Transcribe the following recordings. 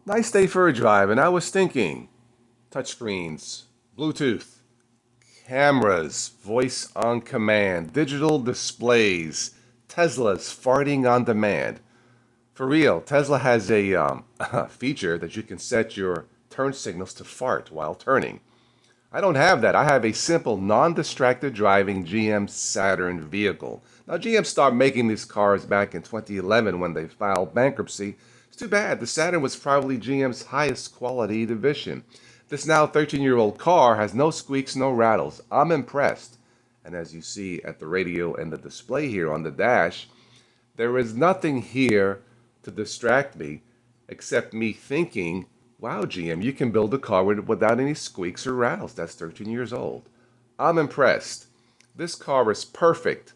Nice day for a drive, and I was thinking touchscreens, Bluetooth, cameras, voice on command, digital displays, Tesla's farting on demand. For real, Tesla has a a feature that you can set your turn signals to fart while turning. I don't have that. I have a simple, non distracted driving GM Saturn vehicle. Now, GM started making these cars back in 2011 when they filed bankruptcy. It's too bad. The Saturn was probably GM's highest quality division. This now 13-year-old car has no squeaks, no rattles. I'm impressed. And as you see at the radio and the display here on the dash, there is nothing here to distract me except me thinking, wow, GM, you can build a car without any squeaks or rattles. That's 13 years old. I'm impressed. This car is perfect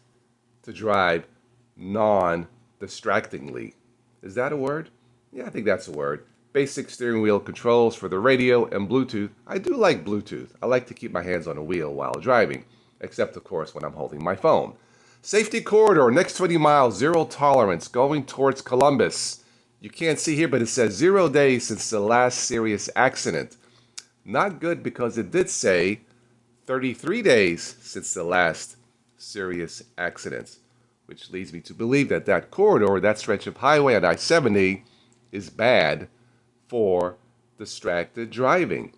to drive non distractingly. Is that a word? Yeah, I think that's a word. Basic steering wheel controls for the radio and Bluetooth. I do like Bluetooth. I like to keep my hands on the wheel while driving, except, of course, when I'm holding my phone. Safety corridor, next 20 miles, zero tolerance, going towards Columbus. You can't see here, but it says 0 days since the last serious accident. Not good because it did say 33 days since the last serious accident, which leads me to believe that that corridor, that stretch of highway on I-70, is bad for distracted driving.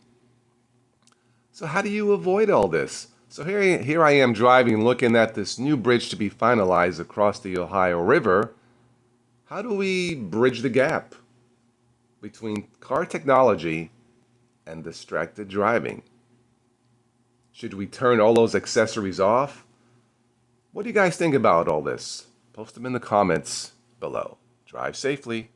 So how do you avoid all this? So here I am driving, looking at this new bridge to be finalized across the Ohio River. How do we bridge the gap between car technology and distracted driving? Should we turn all those accessories off? What do you guys think about all this? Post them in the comments below. Drive safely.